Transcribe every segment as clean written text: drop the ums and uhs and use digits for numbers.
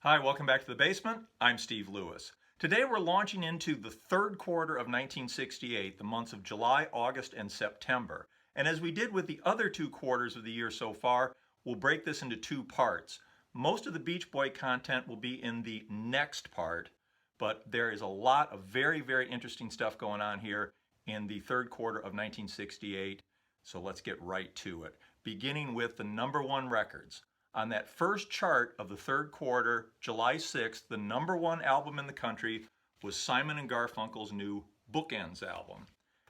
Hi, welcome back to the basement. I'm Steve Lewis. Today we're launching into the third quarter of 1968, the months of July, August, and September. And as we did with the other two quarters of the year so far, we'll break this into two parts. Most of the Beach Boy content will be in the next part, but there is a lot of very interesting stuff going on here in the third quarter of 1968. So let's get right to it, beginning with the #1 records. On that first chart of the third quarter, July 6th, the #1 album in the country was Simon & Garfunkel's new Bookends album.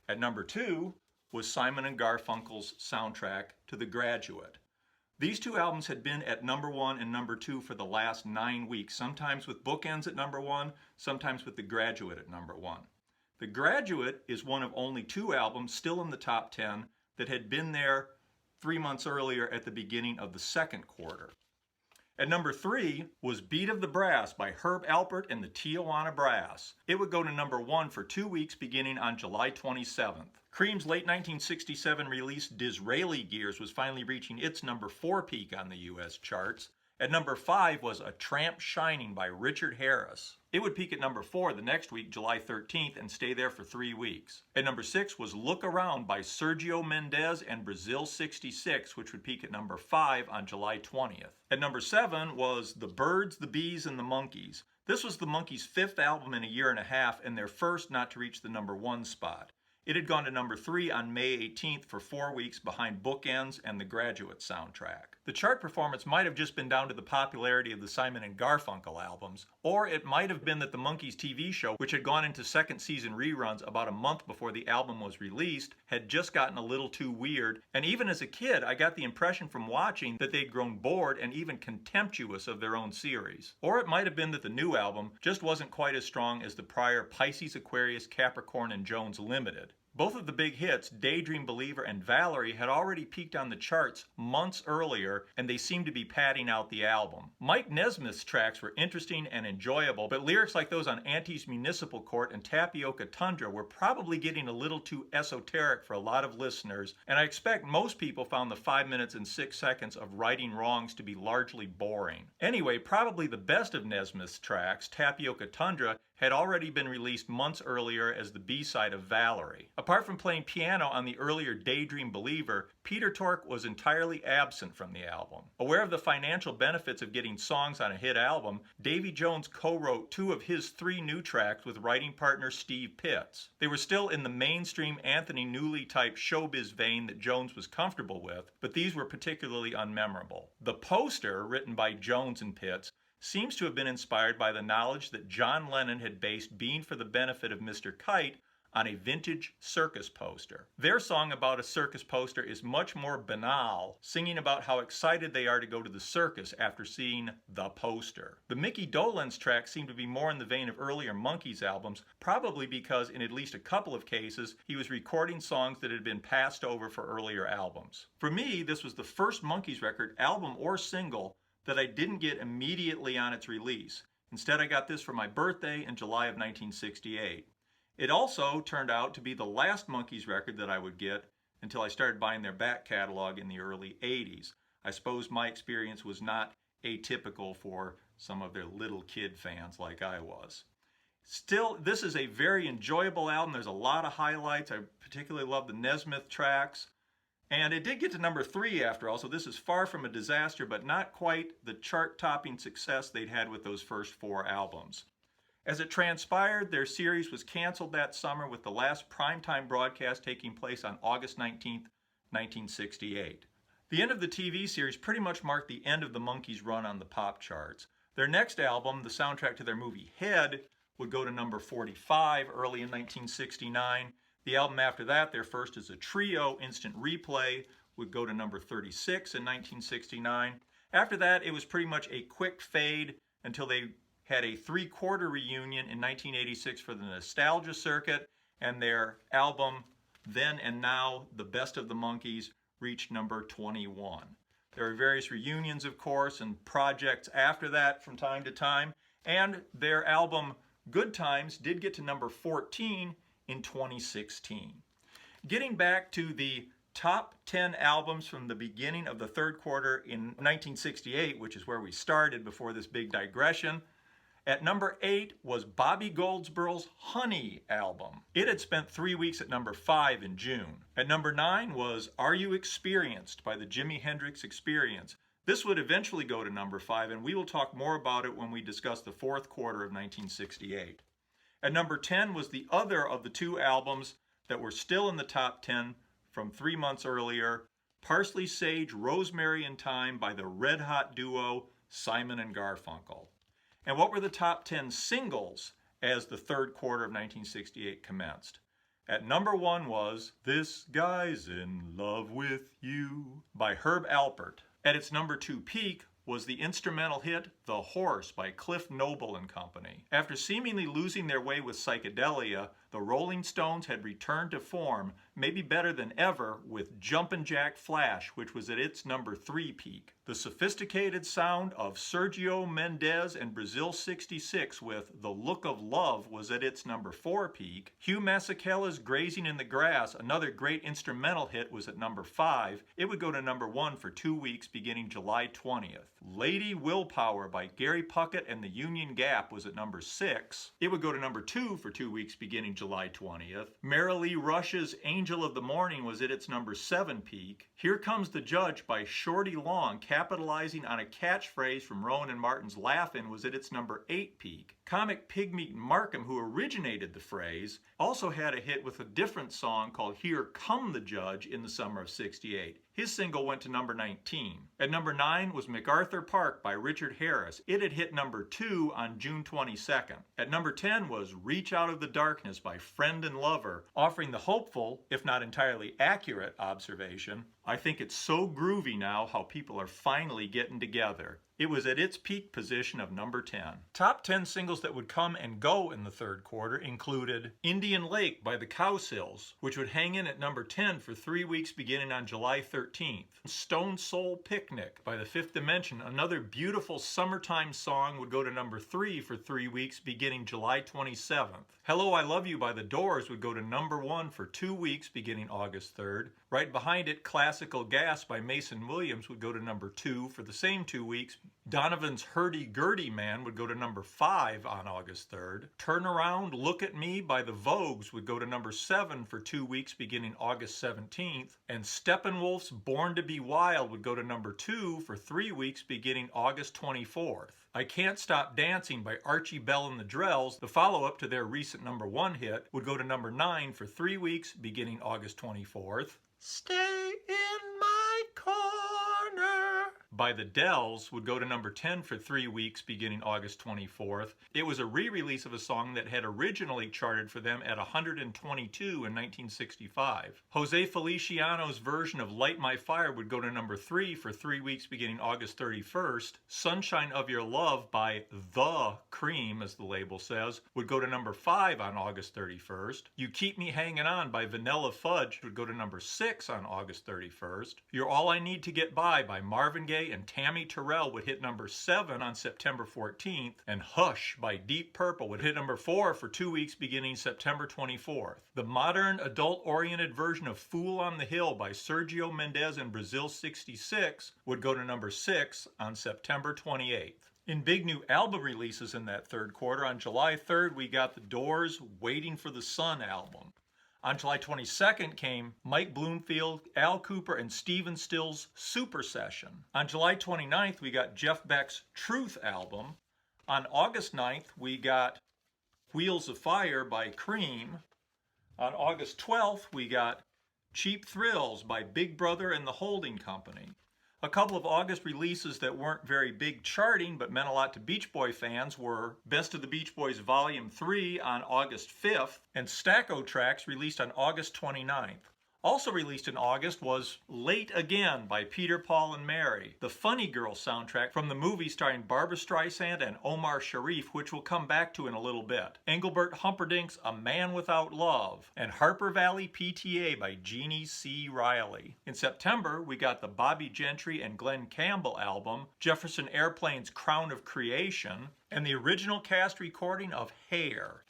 At #2 was Simon & Garfunkel's soundtrack to The Graduate. These two albums had been at #1 and #2 for the last 9 weeks, sometimes with Bookends at #1, sometimes with The Graduate at #1. The Graduate is one of only two albums still in the top 10 that had been there 3 months earlier at the beginning of the second quarter. At #3 was Beat of the Brass by Herb Alpert and the Tijuana Brass. It would go to #1 for 2 weeks beginning on July 27th. Cream's late 1967 release Disraeli Gears was finally reaching its #4 peak on the US charts. At #5 was A Tramp Shining by Richard Harris. It would peak at #4 the next week, July 13th, and stay there for 3 weeks. At #6 was Look Around by Sergio Mendes and Brazil 66, which would peak at #5 on July 20th. At #7 was The Birds, the Bees, and the Monkees. This was the Monkees' 5th album in a year and a half and their first not to reach the #1 spot. It had gone to #3 on May 18th for 4 weeks behind Bookends and The Graduate soundtrack. The chart performance might have just been down to the popularity of the Simon & Garfunkel albums, or it might have been that the Monkees TV show, which had gone into second season reruns about a month before the album was released, had just gotten a little too weird, and even as a kid I got the impression from watching that they'd grown bored and even contemptuous of their own series. Or it might have been that the new album just wasn't quite as strong as the prior Pisces, Aquarius, Capricorn, and Jones Limited. Both of the big hits, Daydream Believer and Valerie, had already peaked on the charts months earlier, and they seemed to be padding out the album. Mike Nesmith's tracks were interesting and enjoyable, but lyrics like those on Auntie's Municipal Court and Tapioca Tundra were probably getting a little too esoteric for a lot of listeners, and I expect most people found the 5 minutes and 6 seconds of Righting Wrongs to be largely boring. Anyway, probably the best of Nesmith's tracks, Tapioca Tundra, had already been released months earlier as the B-side of Valerie. Apart from playing piano on the earlier Daydream Believer, Peter Tork was entirely absent from the album. Aware of the financial benefits of getting songs on a hit album, Davy Jones co-wrote 2 of his 3 new tracks with writing partner Steve Pitts. They were still in the mainstream Anthony Newley type showbiz vein that Jones was comfortable with, but these were particularly unmemorable. The Poster, written by Jones and Pitts, seems to have been inspired by the knowledge that John Lennon had based Being for the Benefit of Mr. Kite on a vintage circus poster. Their song about a circus poster is much more banal, singing about how excited they are to go to the circus after seeing the poster. The Mickey Dolenz tracks seem to be more in the vein of earlier Monkees albums, probably because in at least a couple of cases he was recording songs that had been passed over for earlier albums. For me, this was the first Monkees record, album or single, that I didn't get immediately on its release. Instead, I got this for my birthday in July of 1968. It also turned out to be the last Monkees record that I would get until I started buying their back catalog in the early 80s. I suppose my experience was not atypical for some of their little kid fans like I was. Still, this is a very enjoyable album. There's a lot of highlights. I particularly love the Nesmith tracks. And it did get to #3 after all, so this is far from a disaster, but not quite the chart-topping success they'd had with those first 4 albums. As it transpired, their series was canceled that summer, with the last primetime broadcast taking place on August 19th, 1968. The end of the TV series pretty much marked the end of the Monkees' run on the pop charts. Their next album, the soundtrack to their movie Head, would go to #45 early in 1969. The album after that, their first as a trio, Instant Replay, would go to #36 in 1969. After that, it was pretty much a quick fade until they had a 3-quarter reunion in 1986 for the Nostalgia Circuit, and their album Then and Now, The Best of the Monkees, reached #21. There were various reunions, of course, and projects after that from time to time, and their album Good Times did get to #14 in 2016. Getting back to the top 10 albums from the beginning of the third quarter in 1968, which is where we started before this big digression. At number 8 was Bobby Goldsboro's Honey album. It had spent 3 weeks at number 5 in June. At number 9 was Are You Experienced by the Jimi Hendrix Experience. This would eventually go to number 5, and we will talk more about it when we discuss the fourth quarter of 1968. At number 10 was the other of the two albums that were still in the top 10 from 3 months earlier, Parsley, Sage, Rosemary and Thyme by the red hot duo Simon and Garfunkel. And what were the top 10 singles as the third quarter of 1968 commenced? At number 1 was This Guy's in Love with You by Herb Alpert. At its number 2 peak was the instrumental hit The Horse by Cliff Noble and Company. After seemingly losing their way with psychedelia, the Rolling Stones had returned to form, maybe better than ever, with Jumpin' Jack Flash, which was at its number 3 peak. The sophisticated sound of Sergio Mendes and Brazil 66 with The Look of Love was at its number 4 peak. Hugh Masekela's Grazing in the Grass, another great instrumental hit, was at number 5. It would go to number 1 for 2 weeks beginning July 20th. Lady Willpower by Gary Puckett and the Union Gap was at number 6. It would go to number 2 for 2 weeks beginning July 20th. Marilee Rush's Angel of the Morning was at its number 7 peak. Here Comes the Judge by Shorty Long, capitalizing on a catchphrase from Rowan and Martin's Laugh-In, was at its number 8 peak. Comic Pigmeat Markham, who originated the phrase, also had a hit with a different song called Here Come the Judge in the summer of '68. His single went to number 19. At number 9 was MacArthur Park by Richard Harris. It had hit number 2 on June 22nd. At number 10 was Reach Out of the Darkness by Friend and Lover, offering the hopeful, if not entirely accurate, observation, I think it's so groovy now how people are finally getting together. It was at its peak position of number 10. Top 10 singles that would come and go in the third quarter included Indian Lake by the Cowsills, which would hang in at number 10 for 3 weeks beginning on July 13th. Stone Soul Picnic by the Fifth Dimension, another beautiful summertime song, would go to number 3 for 3 weeks beginning July 27th. Hello, I Love You by The Doors would go to number 1 for 2 weeks beginning August 3rd. Right behind it, Classical Gas by Mason Williams would go to number 2 for the same 2 weeks. Donovan's Hurdy-Gurdy Man would go to number 5 on August 3rd. Turn Around, Look at Me by the Vogues would go to number 7 for 2 weeks beginning August 17th. And Steppenwolf's Born to Be Wild would go to number 2 for 3 weeks beginning August 24th. I Can't Stop Dancing by Archie Bell and the Drells, the follow-up to their recent number 1 hit, would go to number 9 for 3 weeks beginning August 24th. Stay in my corner by the Dells would go to number 10 for 3 weeks beginning August 24th. It was a re-release of a song that had originally charted for them at 122 in 1965. Jose Feliciano's version of Light My Fire would go to number 3 for 3 weeks beginning August 31st. Sunshine of Your Love by The Cream, as the label says, would go to number 5 on August 31st. You Keep Me Hanging On by Vanilla Fudge would go to number 6 on August 31st. You're All I Need to Get By Marvin Gaye and Tammy Terrell would hit number 7 on September 14th, and Hush by Deep Purple would hit number 4 for 2 weeks beginning September 24th. The modern adult-oriented version of Fool on the Hill by Sergio Mendes and Brazil 66 would go to number 6 on September 28th. In big new album releases in that third quarter, on July 3rd we got The Doors' Waiting for the Sun album. On July 22nd came Mike Bloomfield, Al Kooper, and Stephen Stills' Super Session. On July 29th, we got Jeff Beck's Truth album. On August 9th, we got Wheels of Fire by Cream. On August 12th, we got Cheap Thrills by Big Brother and the Holding Company. A couple of August releases that weren't very big charting but meant a lot to Beach Boy fans were Best of the Beach Boys Volume 3 on August 5th and Stacco Tracks released on August 29th. Also released in August was Late Again by Peter, Paul, and Mary, the Funny Girl soundtrack from the movie starring Barbra Streisand and Omar Sharif, which we'll come back to in a little bit. Engelbert Humperdinck's A Man Without Love, and Harper Valley PTA by Jeannie C. Riley. In September, we got the Bobby Gentry and Glenn Campbell album, Jefferson Airplane's Crown of Creation, and the original cast recording of Hair.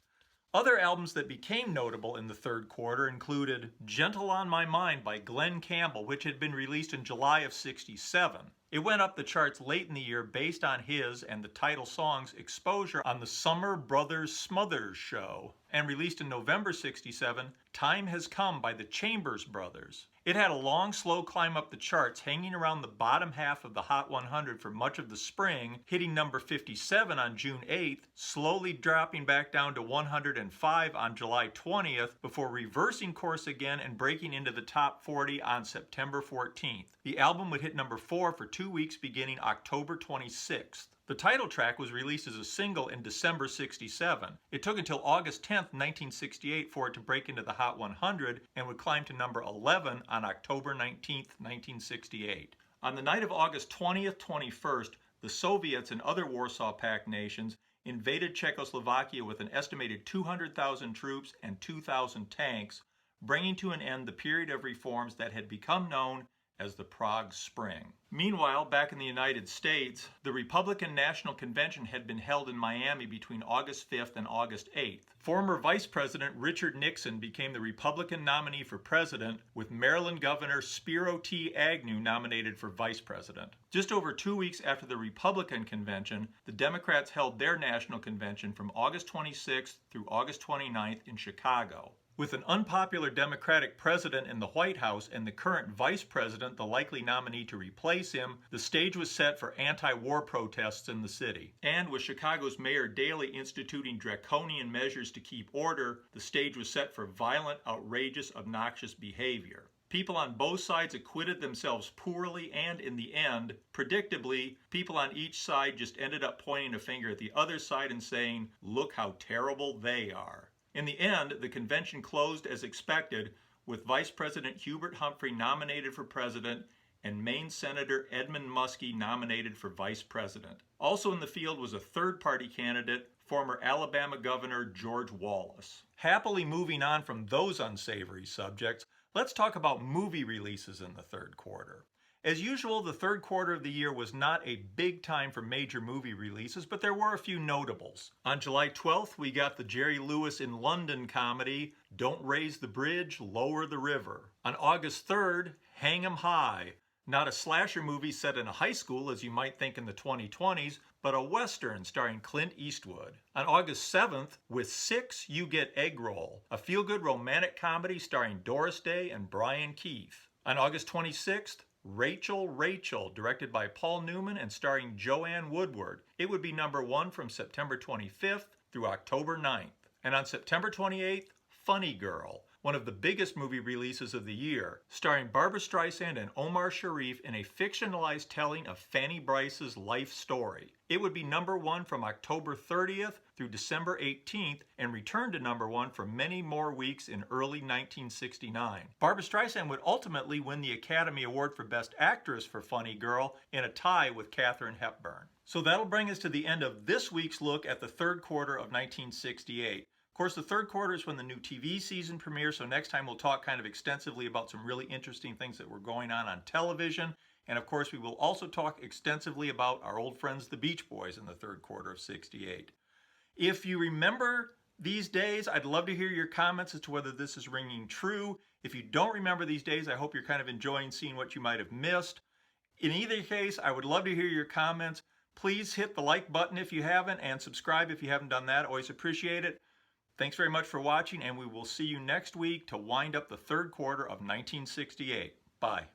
Other albums that became notable in the third quarter included Gentle on My Mind by Glenn Campbell, which had been released in July of '67. It went up the charts late in the year based on his and the title song's exposure on the Summer Brothers Smothers show. And released in November '67, Time Has Come by the Chambers Brothers. It had a long, slow climb up the charts, hanging around the bottom half of the Hot 100 for much of the spring, hitting number 57 on June 8th, slowly dropping back down to 105 on July 20th, before reversing course again and breaking into the top 40 on September 14th. The album would hit number 4 for 2 weeks beginning October 26th. The title track was released as a single in December '67. It took until August 10, 1968 for it to break into the Hot 100 and would climb to number 11 on October 19, 1968. On the night of August 20th, 21st, the Soviets and other Warsaw Pact nations invaded Czechoslovakia with an estimated 200,000 troops and 2,000 tanks, bringing to an end the period of reforms that had become known as the Prague Spring. Meanwhile, back in the United States, the Republican National Convention had been held in Miami between August 5th and August 8th. Former Vice President Richard Nixon became the Republican nominee for president, with Maryland Governor Spiro T. Agnew nominated for vice president. Just over 2 weeks after the Republican convention, the Democrats held their national convention from August 26th through August 29th in Chicago. With an unpopular Democratic president in the White House and the current vice president the likely nominee to replace him, the stage was set for anti-war protests in the city. And with Chicago's Mayor Daley instituting draconian measures to keep order, the stage was set for violent, outrageous, obnoxious behavior. People on both sides acquitted themselves poorly, and in the end, predictably, people on each side just ended up pointing a finger at the other side and saying, "Look how terrible they are." In the end, the convention closed as expected, with Vice President Hubert Humphrey nominated for president and Maine Senator Edmund Muskie nominated for vice president. Also in the field was a third-party candidate, former Alabama Governor George Wallace. Happily moving on from those unsavory subjects, let's talk about movie releases in the third quarter. As usual, the third quarter of the year was not a big time for major movie releases, but there were a few notables. On July 12th, we got the Jerry Lewis in London comedy, Don't Raise the Bridge, Lower the River. On August 3rd, Hang 'em High. Not a slasher movie set in a high school, as you might think in the 2020s, but a Western starring Clint Eastwood. On August 7th, with Six, You Get Egg Roll, a feel-good romantic comedy starring Doris Day and Brian Keith. On August 26th, Rachel, Rachel, directed by Paul Newman and starring Joanne Woodward. It would be number 1 from September 25th through October 9th. And on September 28th, Funny Girl, one of the biggest movie releases of the year, starring Barbra Streisand and Omar Sharif in a fictionalized telling of Fanny Brice's life story. It would be number 1 from October 30th through December 18th and returned to number 1 for many more weeks in early 1969. Barbra Streisand would ultimately win the Academy Award for Best Actress for Funny Girl in a tie with Katharine Hepburn. So that'll bring us to the end of this week's look at the third quarter of 1968. Of course, the third quarter is when the new TV season premieres, so next time we'll talk kind of extensively about some really interesting things that were going on television. And of course, we will also talk extensively about our old friends, the Beach Boys, in the third quarter of '68. If you remember these days, I'd love to hear your comments as to whether this is ringing true. If you don't remember these days, I hope you're kind of enjoying seeing what you might have missed. In either case, I would love to hear your comments. Please hit the like button if you haven't, and subscribe if you haven't done that. Always appreciate it. Thanks very much for watching, and we will see you next week to wind up the third quarter of 1968. Bye.